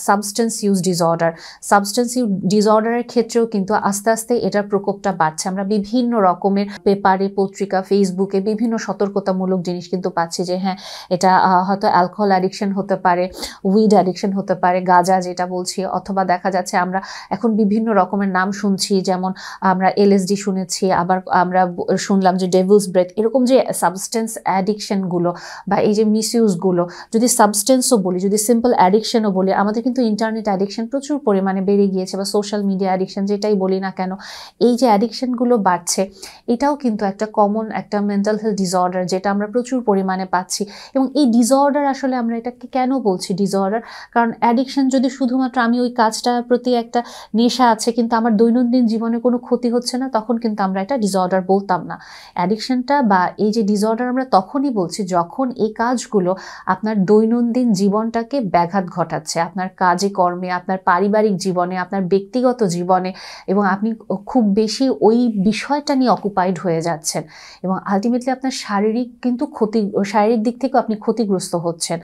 Substance use disorder. Substance use ডিসঅর্ডারের ক্ষেত্রেও কিন্তু আস্তে আস্তে এটার প্রকোপটা বাড়ছে। আমরা বিভিন্ন রকমের পেপারে, পত্রিকা, ফেসবুকে বিভিন্ন সতর্কতামূলক জিনিস কিন্তু পাচ্ছি যে হ্যাঁ, এটা হয়তো অ্যালকোহল অ্যাডিকশন হতে পারে, উইড অ্যাডিকশন হতে পারে, গাঁজা যেটা বলছি, অথবা দেখা যাচ্ছে আমরা এখন বিভিন্ন রকমের নাম শুনছি, যেমন আমরা এলএসডি শুনেছি, আবার আমরা শুনলাম যে ডেভিলস ব্রেথ। এরকম যে সাবস্টেন্স অ্যাডিকশনগুলো বা এই যে মিসইউজগুলো, যদি সাবস্টেন্সও বলি, যদি সিম্পল অ্যাডিকশনও বলি, আমাদের কিন্তু ইন্টারনেট অ্যাডিকশন প্রচুর পরিমাণে বেড়ে গিয়েছে, বা সোশ্যাল মিডিয়া অ্যাডিকশন যেটাই বলি না কেন, এই যে অ্যাডিকশনগুলো বাড়ছে, এটাও কিন্তু একটা কমন একটা মেন্টাল হেলথ ডিসঅর্ডার, যেটা আমরা প্রচুর পরিমাণে পাচ্ছি। এবং এই ডিসঅর্ডার আসলে আমরা এটাকে কেন বলছি ডিসঅর্ডার? কারণ অ্যাডিকশন যদি শুধুমাত্র আমি ওই কাজটার প্রতি একটা নেশা আছে কিন্তু আমার দৈনন্দিন জীবনে কোনো ক্ষতি হচ্ছে না, তখন কিন্তু আমরা এটা ডিসঅর্ডার বলতাম না। অ্যাডিকশনটা বা এই যে ডিসঅর্ডার আমরা তখনই বলছি যখন এই কাজগুলো আপনার দৈনন্দিন জীবনটাকে ব্যাঘাত ঘটাচ্ছে, আপনার কাজে কর্মে, আপনার পারিবারিক জীবনে, আপনার ব্যক্তিগত জীবনে, এবং আপনি খুব বেশি ওই বিষয়টা নিয়ে অকুপাইড হয়ে যাচ্ছেন, এবং আলটিমেটলি আপনার শারীরিক দিক থেকেও আপনি ক্ষতিগ্রস্ত হচ্ছেন।